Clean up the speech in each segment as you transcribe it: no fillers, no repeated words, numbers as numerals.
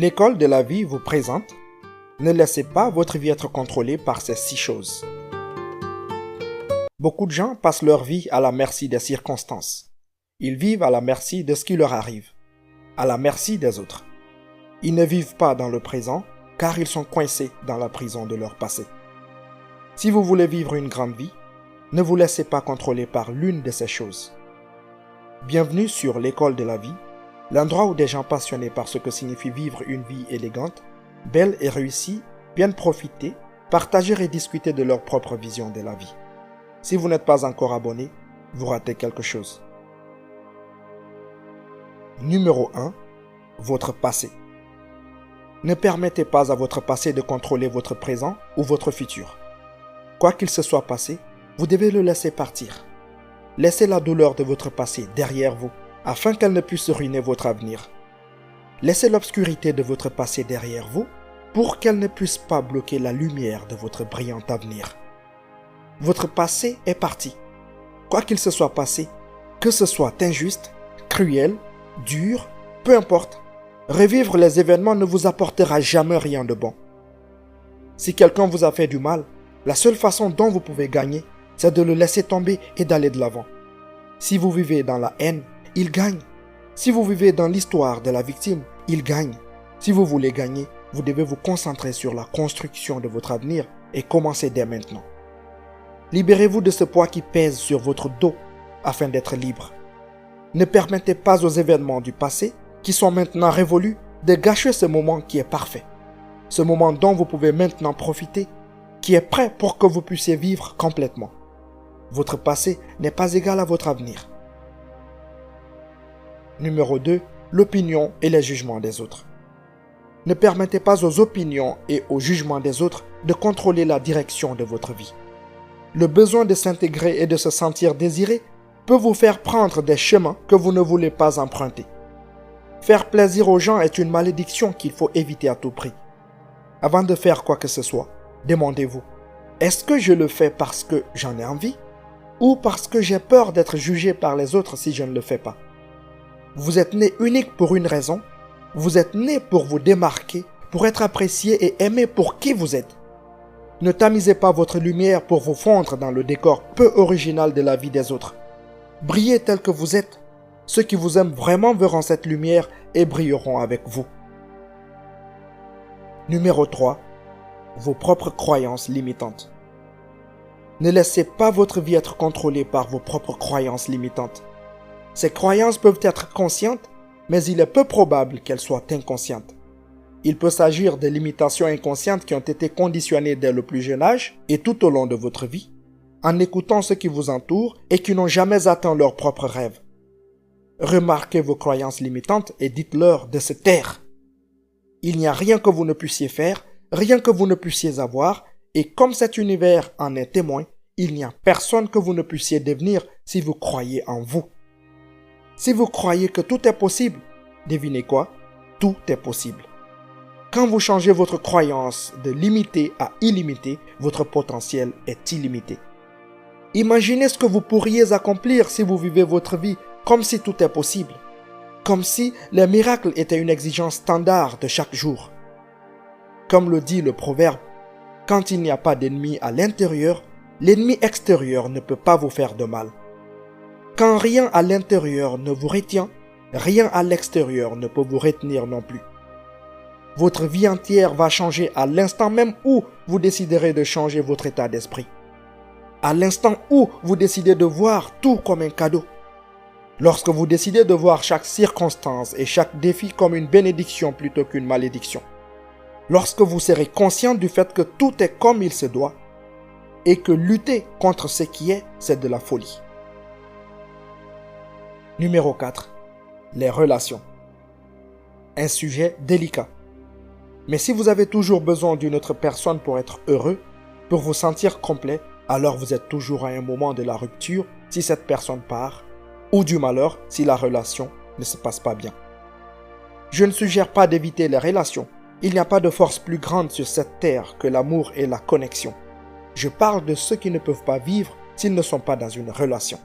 L'école de la vie vous présente « Ne laissez pas votre vie être contrôlée par ces 6 choses ». Beaucoup de gens passent leur vie à la merci des circonstances. Ils vivent à la merci de ce qui leur arrive, à la merci des autres. Ils ne vivent pas dans le présent car ils sont coincés dans la prison de leur passé. Si vous voulez vivre une grande vie, ne vous laissez pas contrôler par l'une de ces choses. Bienvenue sur l'école de la vie, l'endroit où des gens passionnés par ce que signifie vivre une vie élégante, belle et réussie viennent profiter, partager et discuter de leur propre vision de la vie. Si vous n'êtes pas encore abonné, vous ratez quelque chose. Numéro 1. Votre passé. Ne permettez pas à votre passé de contrôler votre présent ou votre futur. Quoi qu'il se soit passé, vous devez le laisser partir. Laissez la douleur de votre passé derrière vous, afin qu'elle ne puisse ruiner votre avenir. Laissez l'obscurité de votre passé derrière vous, pour qu'elle ne puisse pas bloquer la lumière de votre brillant avenir. Votre passé est parti. Quoi qu'il se soit passé, que ce soit injuste, cruel, dur, peu importe, revivre les événements ne vous apportera jamais rien de bon. Si quelqu'un vous a fait du mal, la seule façon dont vous pouvez gagner, c'est de le laisser tomber et d'aller de l'avant. Si vous vivez dans la haine, il gagne. Si vous vivez dans l'histoire de la victime, il gagne. Si vous voulez gagner, vous devez vous concentrer sur la construction de votre avenir et commencer dès maintenant. Libérez-vous de ce poids qui pèse sur votre dos afin d'être libre. Ne permettez pas aux événements du passé, qui sont maintenant révolus, de gâcher ce moment qui est parfait. Ce moment dont vous pouvez maintenant profiter, qui est prêt pour que vous puissiez vivre complètement. Votre passé n'est pas égal à votre avenir. Numéro 2. L'opinion et les jugements des autres. Ne permettez pas aux opinions et aux jugements des autres de contrôler la direction de votre vie. Le besoin de s'intégrer et de se sentir désiré peut vous faire prendre des chemins que vous ne voulez pas emprunter. Faire plaisir aux gens est une malédiction qu'il faut éviter à tout prix. Avant de faire quoi que ce soit, demandez-vous, est-ce que je le fais parce que j'en ai envie ou parce que j'ai peur d'être jugé par les autres si je ne le fais pas? Vous êtes né unique pour une raison, vous êtes né pour vous démarquer, pour être apprécié et aimé pour qui vous êtes. Ne tamisez pas votre lumière pour vous fondre dans le décor peu original de la vie des autres. Brillez tel que vous êtes. Ceux qui vous aiment vraiment verront cette lumière et brilleront avec vous. Numéro 3. Vos propres croyances limitantes. Ne laissez pas votre vie être contrôlée par vos propres croyances limitantes. Ces croyances peuvent être conscientes, mais il est peu probable qu'elles soient inconscientes. Il peut s'agir de limitations inconscientes qui ont été conditionnées dès le plus jeune âge et tout au long de votre vie, en écoutant ceux qui vous entourent et qui n'ont jamais atteint leurs propres rêves. Remarquez vos croyances limitantes et dites-leur de se taire. Il n'y a rien que vous ne puissiez faire, rien que vous ne puissiez avoir, et comme cet univers en est témoin, il n'y a personne que vous ne puissiez devenir si vous croyez en vous. Si vous croyez que tout est possible, devinez quoi? Tout est possible. Quand vous changez votre croyance de limité à illimité, votre potentiel est illimité. Imaginez ce que vous pourriez accomplir si vous vivez votre vie comme si tout est possible, comme si les miracles étaient une exigence standard de chaque jour. Comme le dit le proverbe, quand il n'y a pas d'ennemi à l'intérieur, l'ennemi extérieur ne peut pas vous faire de mal. Quand rien à l'intérieur ne vous retient, rien à l'extérieur ne peut vous retenir non plus. Votre vie entière va changer à l'instant même où vous déciderez de changer votre état d'esprit. À l'instant où vous décidez de voir tout comme un cadeau. Lorsque vous décidez de voir chaque circonstance et chaque défi comme une bénédiction plutôt qu'une malédiction. Lorsque vous serez conscient du fait que tout est comme il se doit et que lutter contre ce qui est, c'est de la folie. Numéro 4. Les relations. Un sujet délicat. Mais si vous avez toujours besoin d'une autre personne pour être heureux, pour vous sentir complet, alors vous êtes toujours à un moment de la rupture si cette personne part, ou du malheur si la relation ne se passe pas bien. Je ne suggère pas d'éviter les relations. Il n'y a pas de force plus grande sur cette terre que l'amour et la connexion. Je parle de ceux qui ne peuvent pas vivre s'ils ne sont pas dans une relation.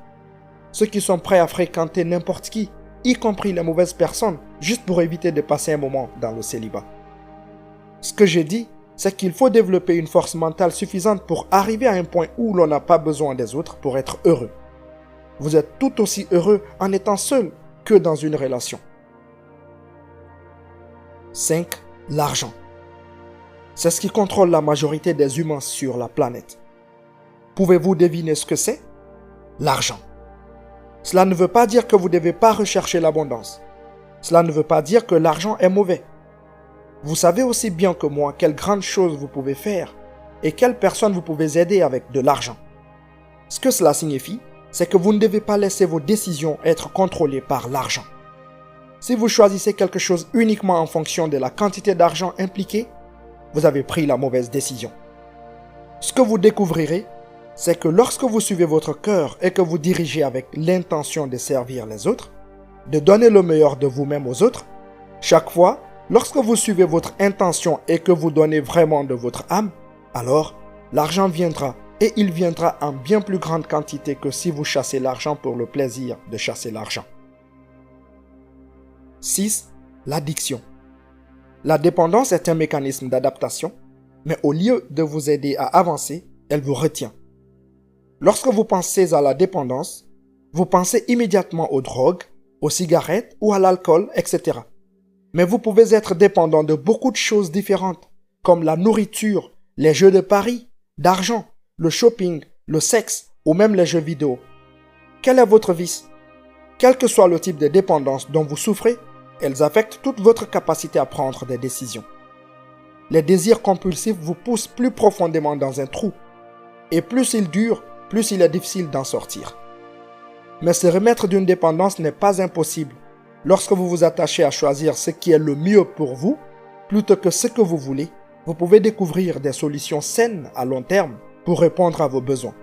Ceux qui sont prêts à fréquenter n'importe qui, y compris les mauvaises personnes, juste pour éviter de passer un moment dans le célibat. Ce que j'ai dit, c'est qu'il faut développer une force mentale suffisante pour arriver à un point où l'on n'a pas besoin des autres pour être heureux. Vous êtes tout aussi heureux en étant seul que dans une relation. 5. L'argent. C'est ce qui contrôle la majorité des humains sur la planète. Pouvez-vous deviner ce que c'est? L'argent. Cela ne veut pas dire que vous ne devez pas rechercher l'abondance. Cela ne veut pas dire que l'argent est mauvais. Vous savez aussi bien que moi quelles grandes choses vous pouvez faire et quelles personnes vous pouvez aider avec de l'argent. Ce que cela signifie, c'est que vous ne devez pas laisser vos décisions être contrôlées par l'argent. Si vous choisissez quelque chose uniquement en fonction de la quantité d'argent impliquée, vous avez pris la mauvaise décision. Ce que vous découvrirez, c'est que lorsque vous suivez votre cœur et que vous dirigez avec l'intention de servir les autres, de donner le meilleur de vous-même aux autres, chaque fois, lorsque vous suivez votre intention et que vous donnez vraiment de votre âme, alors l'argent viendra et il viendra en bien plus grande quantité que si vous chassez l'argent pour le plaisir de chasser l'argent. 6. L'addiction. La dépendance est un mécanisme d'adaptation, mais au lieu de vous aider à avancer, elle vous retient. Lorsque vous pensez à la dépendance, vous pensez immédiatement aux drogues, aux cigarettes ou à l'alcool, etc. Mais vous pouvez être dépendant de beaucoup de choses différentes, comme la nourriture, les jeux de paris, d'argent, le shopping, le sexe ou même les jeux vidéo. Quel est votre vice? Quel que soit le type de dépendance dont vous souffrez, elles affectent toute votre capacité à prendre des décisions. Les désirs compulsifs vous poussent plus profondément dans un trou. Et plus il dure, plus il est difficile d'en sortir. Mais se remettre d'une dépendance n'est pas impossible lorsque vous vous attachez à choisir ce qui est le mieux pour vous, plutôt que ce que vous voulez. Vous pouvez découvrir des solutions saines à long terme pour répondre à vos besoins.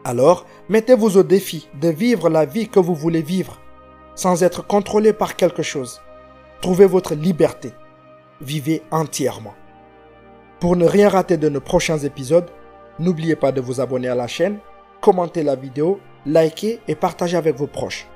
Alors, mettez-vous au défi de vivre la vie que vous voulez vivre, sans être contrôlé par quelque chose. Trouvez votre liberté. Vivez entièrement. Pour ne rien rater de nos prochains épisodes, n'oubliez pas de vous abonner à la chaîne, commenter la vidéo, liker et partager avec vos proches.